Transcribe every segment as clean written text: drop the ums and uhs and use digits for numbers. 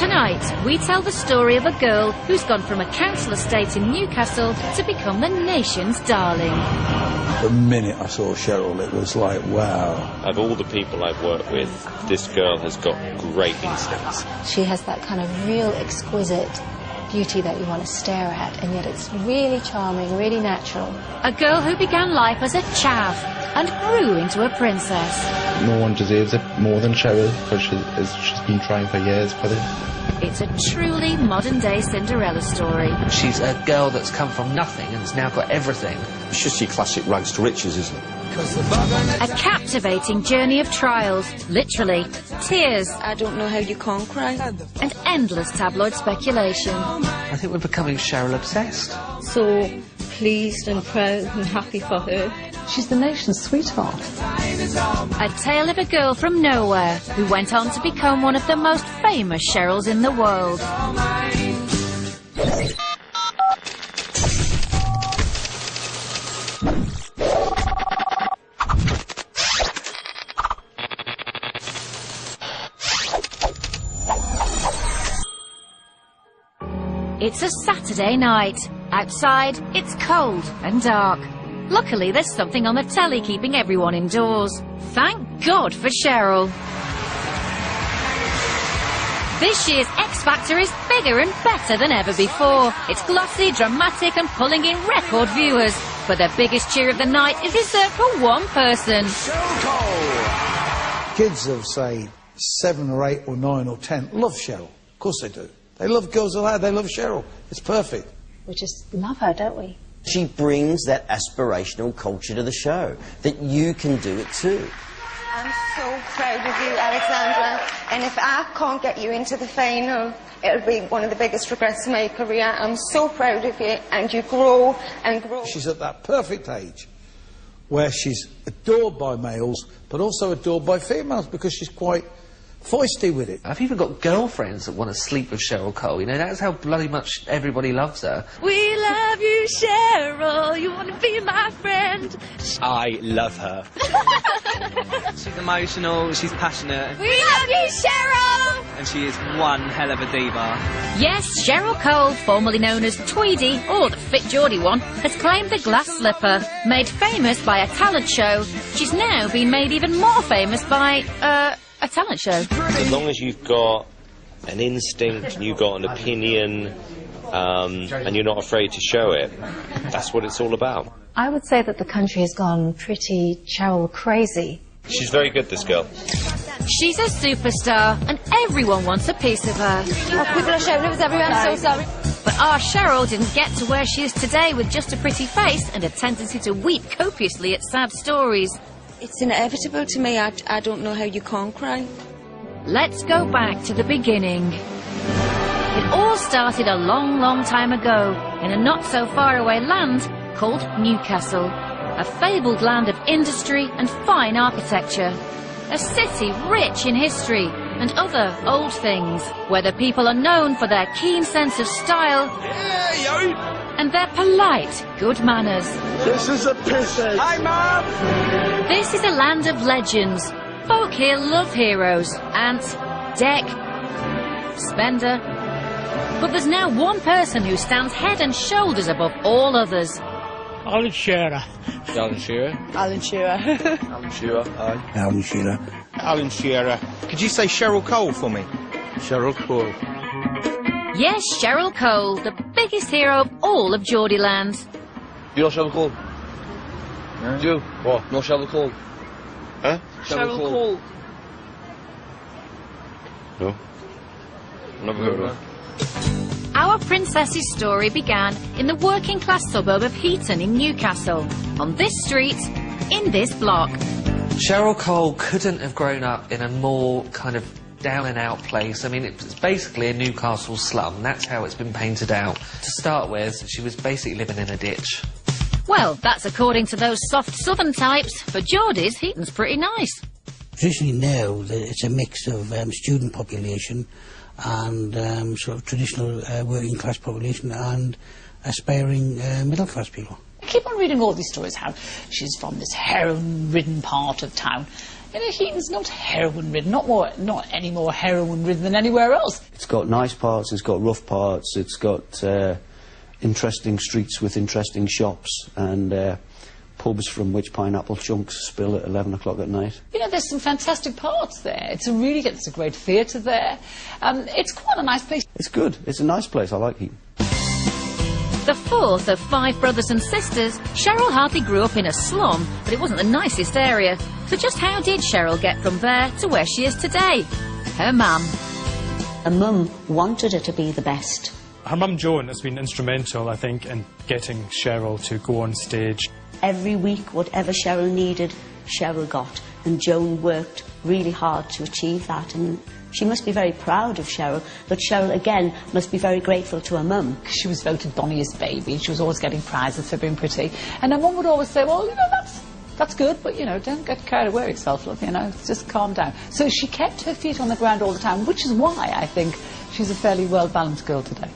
Tonight, we tell the story of a girl who's gone from a council estate in Newcastle to become the nation's darling. The minute I saw Cheryl, it was like, wow. Of all the people I've worked with, this girl has got great instincts. She has that kind of real exquisite beauty that you want to stare at, and yet it's really charming, really natural. A girl who began life as a chav and grew into a princess. No one deserves it more than Cheryl, because she's been trying for years for this. It's a truly modern-day Cinderella story. She's a girl that's come from nothing and has now got everything. It's just your classic rags to riches, isn't it? A captivating journey of trials, literally, tears. I don't know how you can't cry. And endless tabloid speculation. I think we're becoming Cheryl obsessed. So pleased and proud and happy for her. She's the nation's sweetheart. A tale of a girl from nowhere who went on to become one of the most famous Cheryls in the world. It's a Saturday night. Outside, it's cold and dark. Luckily, there's something on the telly keeping everyone indoors. Thank God for Cheryl. This year's X Factor is bigger and better than ever before. It's glossy, dramatic and pulling in record viewers. But the biggest cheer of the night is reserved for one person. Cheryl Cole! Kids of, say, 7 or 8 or 9 or 10 love Cheryl. Of course they do. They love girls like that. They love Cheryl. It's perfect. We just love her, don't we? She brings that aspirational culture to the show, that you can do it too. I'm so proud of you, Alexandra. And if I can't get you into the final, it'll be one of the biggest regrets of my career. I'm so proud of you, and you grow and grow. She's at that perfect age where she's adored by males, but also adored by females because she's quite foisty with it. I've even got girlfriends that want to sleep with Cheryl Cole. You know, that's how bloody much everybody loves her. We love you, Cheryl. You want to be my friend. I love her. She's emotional, she's passionate. We love you, Cheryl. And she is one hell of a diva. Yes, Cheryl Cole, formerly known as Tweedy, or the Fit Geordie one, has claimed the glass slipper. Made famous by a talent show, she's now been made even more famous by, a talent show. As long as you've got an instinct, you've got an opinion, and you're not afraid to show it, that's what it's all about. I would say that the country has gone pretty Cheryl crazy. She's very good, this girl. She's a superstar, and everyone wants a piece of her. Oh, people are shouting at us everywhere, I'm so sorry. But our Cheryl didn't get to where she is today with just a pretty face and a tendency to weep copiously at sad stories. It's inevitable to me. I don't know how you can't cry. Let's go back to the beginning. It all started a long, long time ago in a not-so-far-away land called Newcastle, a fabled land of industry and fine architecture, a city rich in history and other old things, where the people are known for their keen sense of style and their polite good manners. This is a piss egg. Hi, Mum! This is a land of legends. Folk here love heroes. Ant, Deck, Spender. But there's now one person who stands head and shoulders above all others. Alan Shearer. Alan Shearer. Alan Shearer. Alan Shearer. Aye. Alan Shearer. Alan Shearer. Could you say Cheryl Cole for me? Cheryl Cole. Yes, Cheryl Cole, the biggest hero of all of Geordieland. You know Cheryl Cole? Do you? What? No Cheryl Cole? Huh? Cheryl Cole. No. Never heard of her. Our princess's story began in the working-class suburb of Heaton in Newcastle, on this street, in this block. Cheryl Cole couldn't have grown up in a more kind of down-and-out place. I mean, it's basically a Newcastle slum. That's how it's been painted out. To start with, she was basically living in a ditch. Well, that's according to those soft southern types. For Geordies, Heaton's pretty nice. Traditionally now, it's a mix of student population and sort of traditional working class population and aspiring middle class people. I keep on reading all these stories how she's from this heroin-ridden part of town. Heaton's not heroin-ridden, not any more heroin-ridden than anywhere else. It's got nice parts, it's got rough parts, it's got interesting streets with interesting shops, and pubs from which pineapple chunks spill at 11 o'clock at night. There's some fantastic parts there. It's a great theatre there. It's quite a nice place. It's good. It's a nice place. I like Heaton. The fourth of 5 brothers and sisters, Cheryl hardly grew up in a slum, but it wasn't the nicest area. So just how did Cheryl get from there to where she is today? Her mum. Her mum wanted her to be the best. Her mum Joan has been instrumental, I think, in getting Cheryl to go on stage. Every week, whatever Cheryl needed, Cheryl got. And Joan worked really hard to achieve that. And she must be very proud of Cheryl, but Cheryl, again, must be very grateful to her mum. She was voted Bonniest Baby. She was always getting prizes for being pretty. And her mum would always say, well, that's good, but, don't get carried away yourself, love, just calm down. So she kept her feet on the ground all the time, which is why I think she's a fairly well-balanced girl today.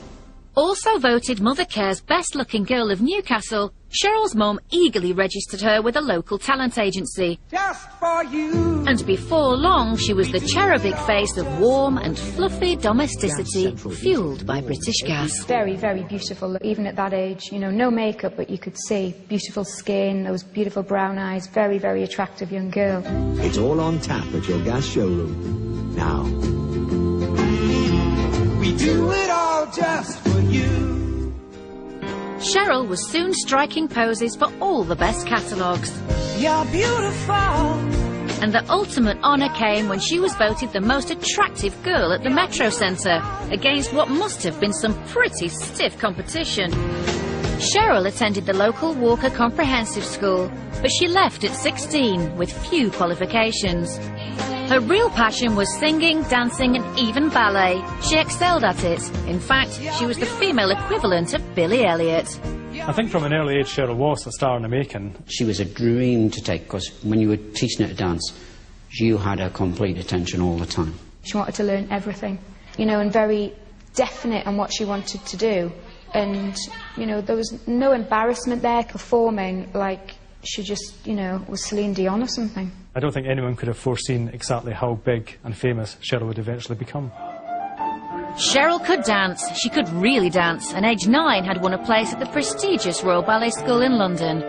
Also voted Mothercare's best-looking girl of Newcastle, Cheryl's mum eagerly registered her with a local talent agency. Just for you. And before long, she was the cherubic face of warm and fluffy domesticity, fueled by British gas. Very, very beautiful, even at that age. No makeup, but you could see beautiful skin, those beautiful brown eyes, very, very attractive young girl. It's all on tap at your gas showroom. Now. We do it all just for you. Cheryl was soon striking poses for all the best catalogues. You're beautiful. And the ultimate honour came when she was voted the most attractive girl at the Metro Centre, against what must have been some pretty stiff competition. Cheryl attended the local Walker Comprehensive School, but she left at 16 with few qualifications. Her real passion was singing, dancing and even ballet. She excelled at it. In fact, she was the female equivalent of Billy Elliot. I think from an early age Cheryl was a star in the making. She was a dream to take, because when you were teaching her to dance, you had her complete attention all the time. She wanted to learn everything, and very definite on what she wanted to do. And, there was no embarrassment there performing like she just, was Celine Dion or something. I don't think anyone could have foreseen exactly how big and famous Cheryl would eventually become. Cheryl could dance. She could really dance, and age 9 had won a place at the prestigious Royal Ballet School in London.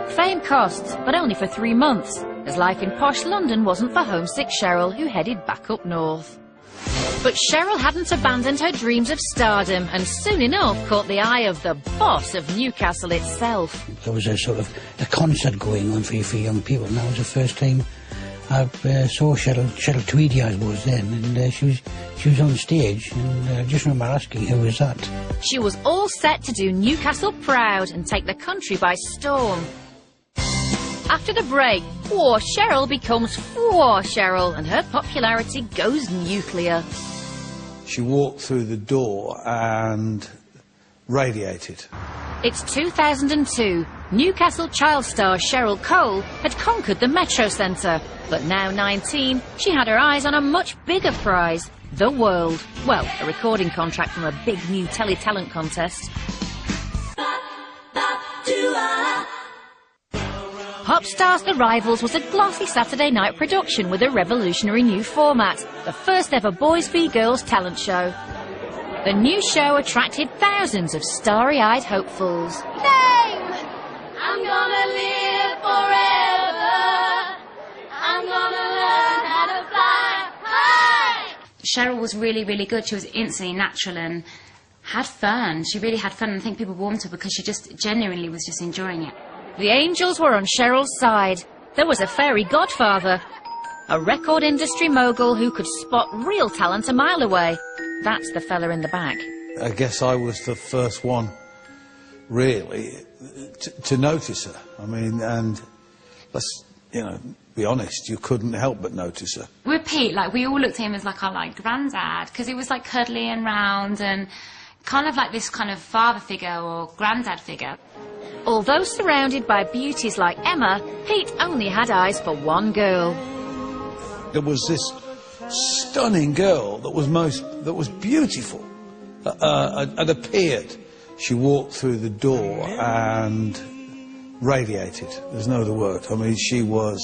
Fame costs, but only for 3 months, as life in posh London wasn't for homesick Cheryl, who headed back up north. But Cheryl hadn't abandoned her dreams of stardom, and soon enough caught the eye of the boss of Newcastle itself. There was a sort of a concert going on for young people, and that was the first time I saw Cheryl Tweedy, I was then, and she was on stage, and I just remember asking, who was that? She was all set to do Newcastle proud and take the country by storm. After the break, Cheryl becomes Cheryl, and her popularity goes nuclear. She walked through the door and radiated. It's 2002. Newcastle child star Cheryl Cole had conquered the Metro Centre, but now 19, she had her eyes on a much bigger prize, the world. Well, a recording contract from a big new telly-talent contest. Popstars The Rivals was a glossy Saturday night production with a revolutionary new format, the first ever Boys v Girls talent show. The new show attracted thousands of starry-eyed hopefuls. Name! I'm gonna live forever. I'm gonna learn how to fly high. Cheryl was really, really good. She was instantly natural and had fun. She really had fun, and I think people warmed to her because she just genuinely was just enjoying it. The angels were on Cheryl's side. There was a fairy godfather, a record industry mogul who could spot real talent a mile away. That's the fella in the back. I guess I was the first one, really, to notice her. I mean, and let's, be honest, you couldn't help but notice her. With Pete, we all looked at him as our granddad, because he was cuddly and round and kind of like this kind of father figure or granddad figure. Although surrounded by beauties like Emma, Pete only had eyes for one girl. There was this stunning girl that was beautiful, and appeared. She walked through the door and radiated. There's no other word. I mean, she was